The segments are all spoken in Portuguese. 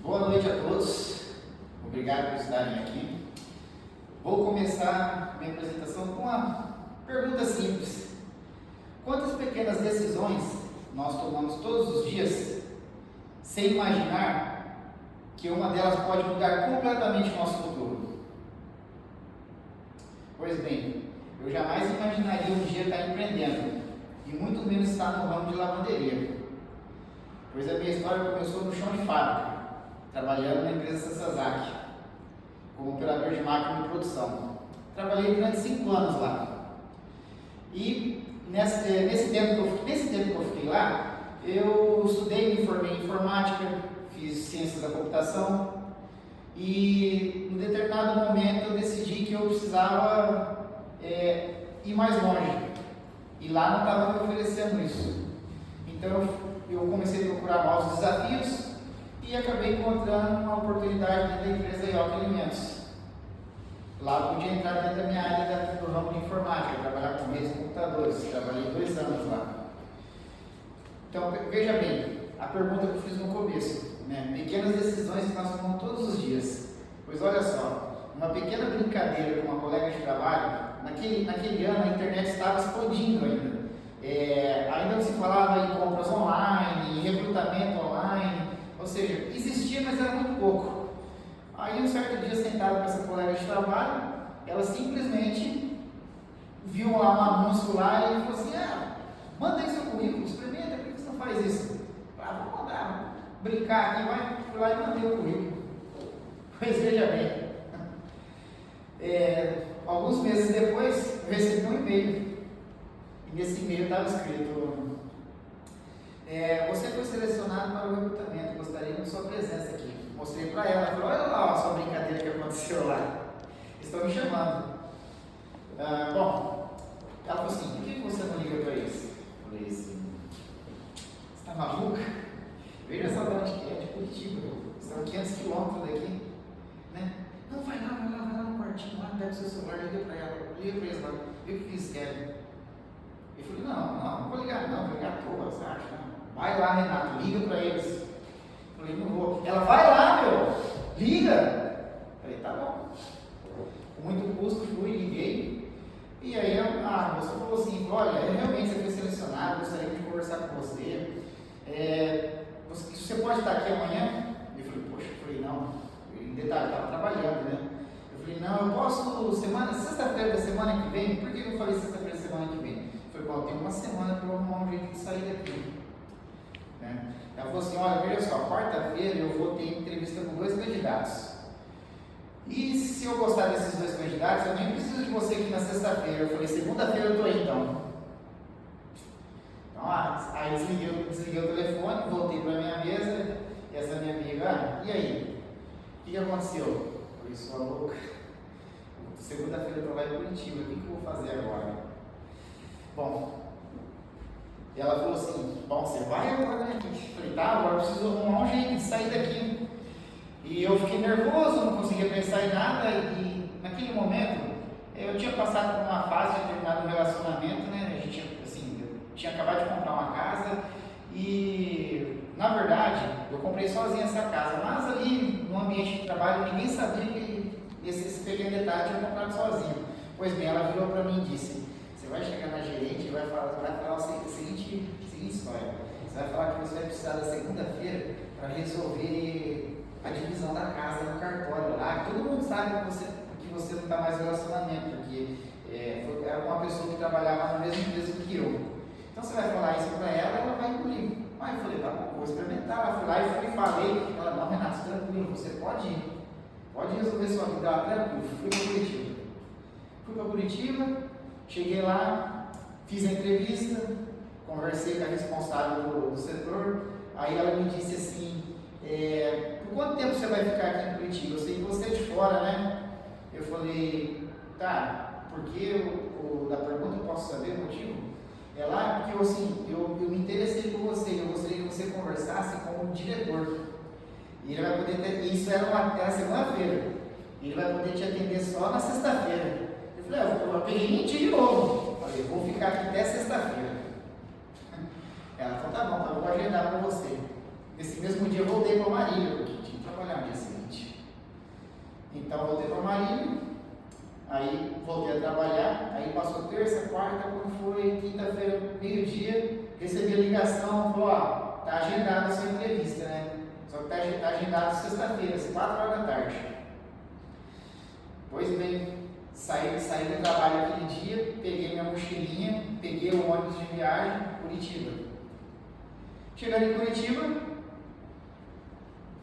Boa noite a todos, obrigado por estarem aqui. Vou começar minha apresentação com uma pergunta simples. Quantas pequenas decisões nós tomamos todos os dias sem imaginar que uma delas pode mudar completamente o nosso futuro? Pois bem, eu jamais imaginaria um dia estar empreendendo e muito menos estar no ramo de lavanderia, pois a minha história começou no chão de fábrica, trabalhando na empresa Sasaki, como operador de máquina de produção. Trabalhei durante 5 anos lá. E nesse tempo que eu fiquei lá, eu estudei, me formei em informática, fiz ciências da computação e em determinado momento eu decidi que eu precisava ir mais longe. E lá não estava me oferecendo isso. Então eu comecei a procurar novos desafios e acabei encontrando uma oportunidade dentro da empresa IOC Alimentos. Lá eu podia entrar dentro da minha área do ramo de informática, trabalhar com redes de computadores. Trabalhei 2 anos lá. Então, veja bem, a pergunta que eu fiz no começo, né? Pequenas decisões que nós tomamos todos os dias. Pois olha só, uma pequena brincadeira com uma colega de trabalho, naquele ano a internet estava explodindo ainda. Ainda não se falava em compras online, em recrutamento online, ou seja, existia, mas era muito pouco. Aí um certo dia, sentado com essa colega de trabalho, ela simplesmente viu lá um anúncio lá e falou assim: manda aí seu currículo, experimenta, por que você não faz isso? Vamos mandar, brincar aqui, fui lá e mandei o currículo. Pois veja bem, alguns meses depois eu recebi um e-mail, e nesse e-mail estava escrito: você foi selecionado para o recrutamento, gostaria de sua presença aqui. Mostrei para ela, falei: olha lá a sua brincadeira que aconteceu lá, estão me chamando. Bom, ela falou assim: por que você não liga para eles? Eu falei assim: você está maluca? Veja só de onde que é, de Curitiba, estão 500 quilômetros daqui, né? Não, vai lá no quartinho lá, pega o seu celular, liga para eles lá, vê o que eles querem. Eu falei: não vou ligar não, vou ligar à toa, você acha? Não. Vai lá, Renato, liga para eles. Eu falei: não vou. Ela: vai lá, liga. Eu falei: tá bom. Com muito custo fui, liguei. E aí a moça falou assim: olha, realmente você foi selecionado, gostaria de conversar com você. Você pode estar aqui amanhã? Eu falei: poxa, não. Em detalhe, eu estava trabalhando, né? Eu falei: não, eu posso sexta-feira da semana que vem. Por que eu falei sexta-feira da semana que vem? Eu falei: bom, tem uma semana para eu arrumar um jeito de sair daqui, né? Ela falou assim: olha, veja só, quarta-feira eu vou ter entrevista com 2 candidatos. E se eu gostar desses 2 candidatos, eu nem preciso de você aqui na sexta-feira. Eu falei: segunda-feira eu estou aí então. Aí desliguei o telefone, voltei para a minha mesa, e essa minha amiga: e aí? O que aconteceu? Eu falei: sua louca, segunda-feira eu estou lá em Curitiba, o que eu vou fazer agora? Bom, ela falou assim: bom, você vai agora, né? Eu falei: tá, agora eu preciso arrumar um jeito de sair daqui. E eu fiquei nervoso, não conseguia pensar em nada, e naquele momento eu tinha passado por uma fase de terminar um relacionamento, né? Eu tinha acabado de comprar uma casa e, na verdade, eu comprei sozinho essa casa, mas ali no ambiente de trabalho ninguém sabia que esse pequeno detalhe tinha comprado sozinho. Pois bem, ela virou para mim e disse: você vai chegar na gerente e vai falar a seguinte história. Você vai falar que você vai precisar da segunda-feira para resolver a divisão da casa no cartório lá. Todo mundo sabe que você não está mais em relacionamento, porque era uma pessoa que trabalhava na mesma empresa que eu. Então você vai falar isso para ela vai engolir. Aí eu falei: tá bom, vou experimentar. Ela foi lá e falei. Ela: não, Renato, tranquilo, você pode resolver sua vida. Ela: tranquilo. Fui para Curitiba, cheguei lá, fiz a entrevista, conversei com a responsável do setor. Aí ela me disse assim: por quanto tempo você vai ficar aqui em Curitiba? Eu sei que você é de fora, né? Eu falei: tá, porque da pergunta eu posso saber o motivo? Porque eu me interessei por você, eu gostaria que você conversasse com o diretor. E ele vai poder isso era até a segunda-feira. Ele vai poder te atender só na sexta-feira. Eu falei: eu peguei e menti de novo. Falei: vou ficar aqui até sexta-feira. Ela falou: tá bom, então eu vou agendar para você. Nesse mesmo dia eu voltei para Marília, porque tinha que trabalhar no dia seguinte. Então voltei para Marília, aí voltei a trabalhar, aí passou terça, quarta, quando foi quinta-feira, meio-dia, recebi a ligação, falou, ó, tá agendada a sua entrevista, né? Só que tá agendado sexta-feira, às 4 horas da tarde. Pois bem, saí do trabalho aquele dia, peguei minha mochilinha, peguei o ônibus de viagem, Curitiba. Chegando em Curitiba,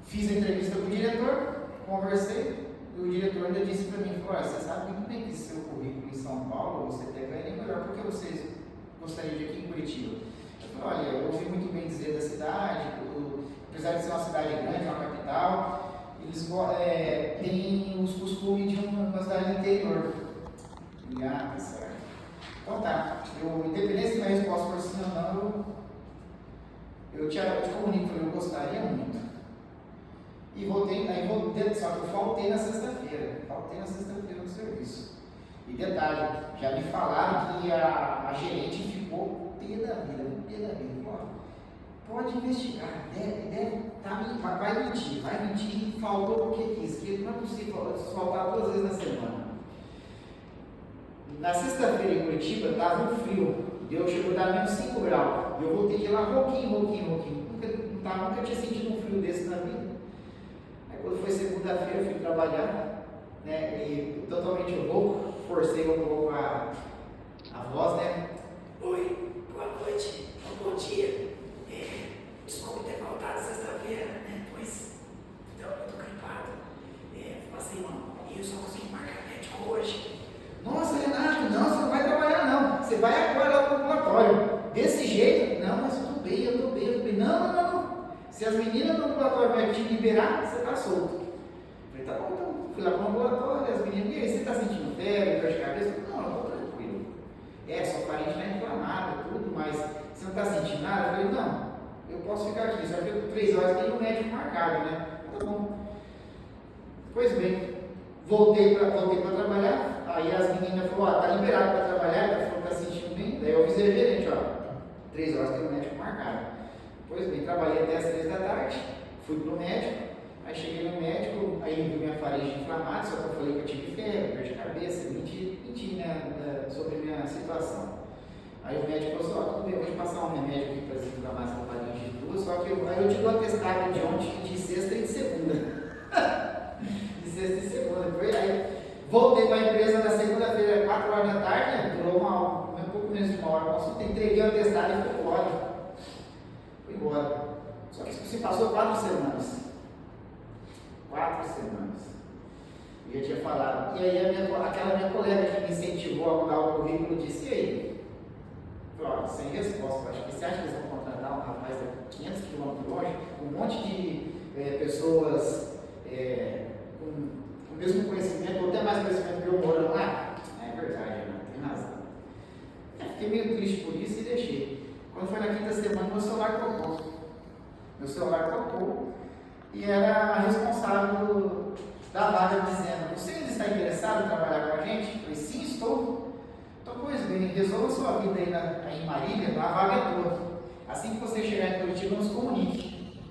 fiz a entrevista com o diretor, conversei, e o diretor ainda disse para mim, falou, você sabe muito bem que esse seu currículo em São Paulo, você ganharia melhor, porque vocês gostariam de ir aqui em Curitiba? Eu falei, olha, eu ouvi muito bem dizer da cidade, apesar de ser uma cidade grande, uma capital, eles têm os costumes de uma cidade do interior. Ah, tá certo. Então tá, independente se minha resposta for sim ou não, eu te comunico, eu gostaria muito. E voltei, só que eu faltei na sexta-feira no serviço. E detalhe, já me falaram que a gerente ficou pé da vida. Pode investigar, vai mentir, faltou porque quis, que não é possível faltar 2 vezes na semana. Na sexta-feira em Curitiba estava um frio, chegou a dar menos 5 graus, e eu voltei de lá rouquinho, nunca tinha sentido um frio desse na vida. Aí quando foi segunda-feira eu fui trabalhar, né, e totalmente rouco, forcei um pouco a voz, né? Oi, boa noite, bom dia. Desculpa ter faltado sexta-feira, né? Pois eu tô gripado. Passei mal e eu só consegui marcar médico hoje. Nossa, Renato, não, você não vai trabalhar não. Você vai agora lá pro ambulatório. Desse jeito? Não, mas eu tô bem. Não. Se as meninas do ambulatório me te liberar, você tá solto. Falei, tá bom, então. Fui lá pro ambulatório, as meninas, e aí, você tá sentindo febre, dor de cabeça? Não, eu tô tranquilo. Sua faringe tá inflamada, tudo, mas você não tá sentindo nada? Eu falei, não. Eu posso ficar aqui, só que eu 3 horas tem um médico marcado, né? Tá bom. Pois bem, voltei para trabalhar, aí as meninas falaram, tá liberado para trabalhar, ela falou que tá sentindo bem, daí eu avisei a gerente, 3 horas tem um médico marcado. Pois bem, trabalhei até as 3 da tarde, fui pro médico, aí cheguei no médico, aí ele viu minha faringe inflamada, só que eu falei que eu tive febre, dor de cabeça, menti né, sobre a minha situação. Aí o médico falou assim, tudo bem, vou te passar um remédio aqui para desinflamar essa faringe de tua, só que aí eu tive um atestado de ontem, de sexta e de segunda. De sexta e segunda. Aí voltei para a empresa na segunda-feira, 4 horas da tarde, durou um pouco menos de 1 hora, consulta, entreguei o atestado e fui embora. Só que isso se passou 4 semanas. 4 semanas. Eu já tinha falado. E aí aquela minha colega que me incentivou a mudar o currículo disse, e aí? Falei, sem resposta, acho que você acha que eles vão contratar um rapaz a 500 km longe, com um monte de pessoas com o mesmo conhecimento, ou até mais conhecimento que eu morando lá? É verdade, né? Tem razão. Fiquei meio triste por isso e deixei. Quando foi na quinta semana, meu celular tocou e era a responsável da vaga dizendo, você ainda está interessado em trabalhar com a gente? Eu falei, sim, estou. Então, pois bem, resolva sua vida aí em Marília, a vaga é tua. Assim que você chegar em Curitiba, nos comunique.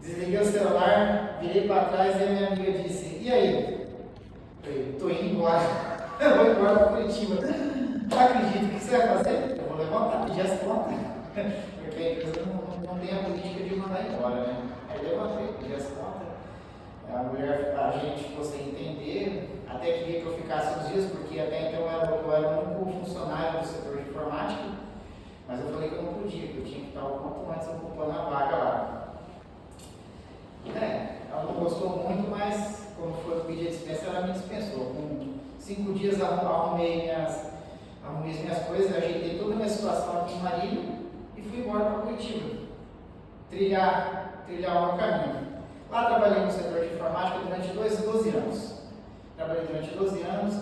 Desliguei o celular, virei para trás e a minha amiga disse, e aí? Eu falei, estou indo embora. Eu vou embora para Curitiba. Não acredito, o que você vai fazer? Eu vou levantar, pedir as contas. Porque a empresa não tem a política de mandar embora, né? Aí levantei, pedi as contas. A gente ficou sem entender, até queria que eu ficasse uns dias, porque até então eu era o único funcionário do setor de informática, mas eu falei que eu não podia, que eu tinha que estar o quanto antes ocupando a vaga lá. Ela não gostou muito, mas como foi o pedido de dispensa, ela me dispensou. Com 5 dias arrumei as minhas coisas, ajeitei toda a minha situação aqui em Marília e fui embora para Curitiba, trilhar o meu caminho. Lá trabalhei no setor de informática durante 12 anos. Trabalhei durante 12 anos,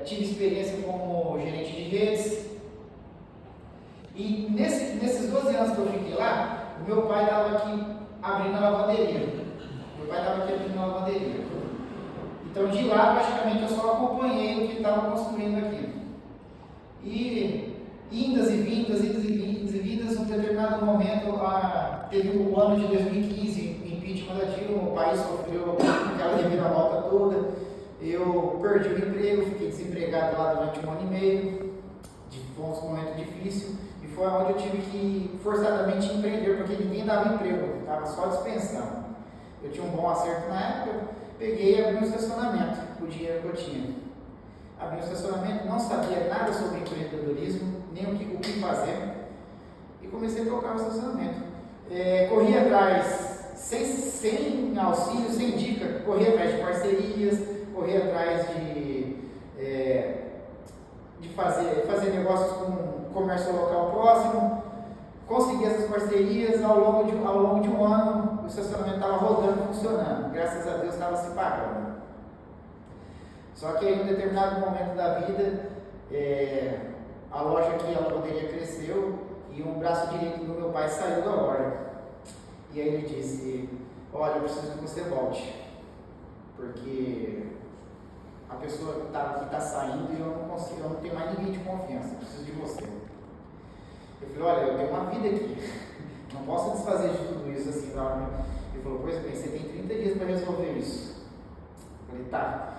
tive experiência como gerente de redes. E nesses 12 anos que eu fiquei lá, o meu pai estava aqui abrindo a lavanderia. Então de lá praticamente eu só acompanhei o que estava construindo aqui. E indas e vindas, um determinado momento teve o ano de 2015, impeachment da Dilma, o país sofreu aquela reviravolta toda, eu perdi o emprego, fiquei desempregado lá durante 1 ano e meio, foi um momento difícil, e foi onde eu tive que forçadamente empreender, porque ninguém dava emprego, estava só dispensando. Eu tinha um bom acerto na época, peguei e abri um estacionamento com o dinheiro que eu tinha. Abri um estacionamento, não sabia nada sobre empreendedorismo, nem o que fazer, e comecei a tocar o estacionamento. Corri atrás, sem auxílio, sem dica, corri atrás de parcerias, corri atrás de fazer negócios com comércio local próximo, consegui essas parcerias. Ao longo de um ano, o estacionamento estava rodando, funcionando, graças a Deus estava se pagando. Só que em um determinado momento da vida, a loja que ela poderia cresceu e um braço direito do meu pai saiu da loja. E aí ele disse: olha, eu preciso que você volte, porque a pessoa que está saindo e eu não tenho mais ninguém de confiança, eu preciso de você. Eu falei: olha, eu tenho uma vida aqui, não posso desfazer de tudo isso assim. Ele falou: pois bem, você tem 30 dias para resolver isso. Eu falei: tá.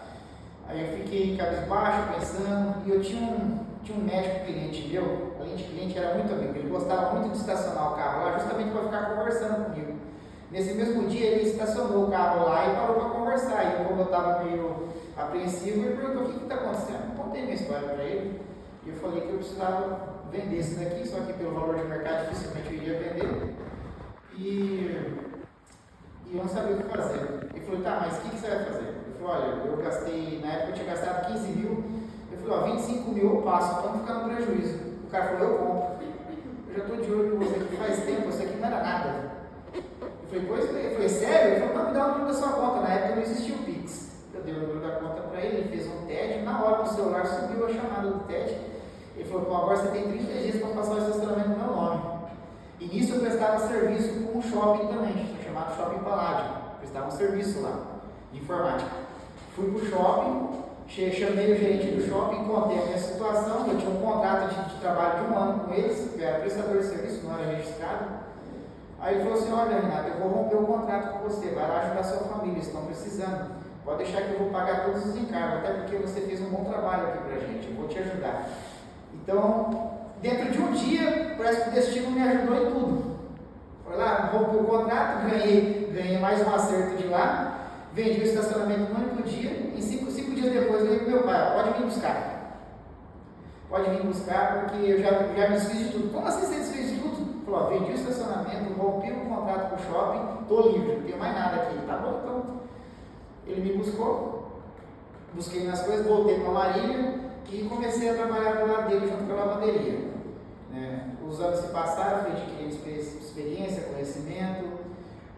Aí eu fiquei cabisbaixo, pensando, e eu tinha um médico cliente meu, além de cliente, era muito amigo, ele gostava muito de estacionar o carro lá, justamente para ficar conversando comigo. Nesse mesmo dia, ele estacionou o carro lá e parou para conversar, e como eu estava meio apreensivo, ele perguntou: o que está acontecendo? Eu contei minha história para ele, e eu falei que eu precisava vender esse daqui, só que pelo valor de mercado dificilmente eu iria vender, e eu não sabia o que fazer. Ele falou: tá, mas o que você vai fazer? Eu falei: olha, eu gastei, na época eu tinha gastado 15 mil, eu falei: 25 mil eu passo, para não ficar no prejuízo. O cara falou: eu compro. Eu já estou de olho em você aqui faz tempo, isso aqui não era nada. Eu falei: pois bem. Eu falei: sério? Ele falou: não, me dá o número da sua conta. Na época não existia o Pix. Eu dei o número da conta para ele, ele fez um TED, na hora no celular subiu a chamada do TED. Ele falou: bom, agora você tem 30 dias para passar o estacionamento no meu nome. E nisso eu prestava serviço com um shopping também, chamado Shopping Paládio. Prestava um serviço lá, de informática. Fui para o shopping, chamei o gerente do shopping, contei a minha situação. Eu tinha um contrato de trabalho de 1 ano com eles, eu era prestador de serviço, não era registrado. Aí ele falou assim: olha, Renato, eu vou romper o contrato com você, vai lá ajudar a sua família, eles estão precisando. Pode deixar que eu vou pagar todos os encargos, até porque você fez um bom trabalho aqui pra gente, eu vou te ajudar. Então, dentro de um dia, parece que o destino me ajudou em tudo. Foi lá, rompi o contrato, ganhei mais um acerto de lá, vendi o estacionamento no único dia, e 5 dias depois eu falei pro meu pai: pode vir buscar. Pode vir buscar, porque eu já me desfiz de tudo. Como assim você desfez de tudo? Falou: vendi o estacionamento, rompi o contrato com o shopping, estou livre, não tenho mais nada aqui. Tá bom, então. Ele me buscou, busquei minhas coisas, voltei para Marília e comecei a trabalhar do lado dele junto com a lavanderia. Os anos se passaram, fui adquirindo experiência, conhecimento,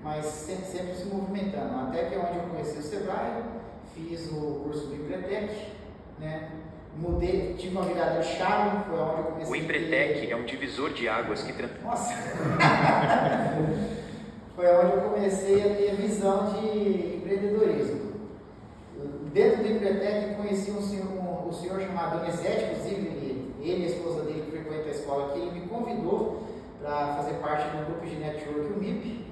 mas sempre se movimentando. Até que é onde eu conheci o Sebrae, fiz o curso do Empretec, mudei, tive uma virada de chave, foi onde eu comecei. O Empretec é um divisor de águas que Nossa! Foi onde eu comecei a ter visão de empreendedorismo. Dentro do Empretec, conheci um senhor chamado Donizete, inclusive ele e a esposa dele que frequenta a escola aqui, ele me convidou para fazer parte do grupo de network, o MIP.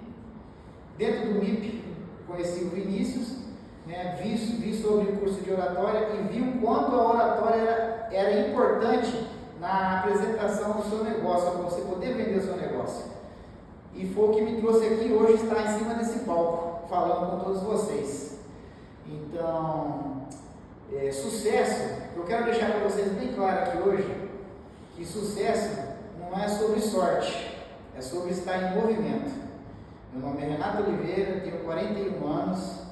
Dentro do MIP, conheci o Vinícius, vi sobre o curso de oratória e vi o quanto a oratória era importante na apresentação do seu negócio, para você poder vender o seu negócio. E foi o que me trouxe aqui hoje, estar em cima desse palco, falando com todos vocês. Então, sucesso, eu quero deixar para vocês bem claro aqui hoje, que sucesso não é sobre sorte, é sobre estar em movimento. Meu nome é Renato Oliveira, tenho 41 anos,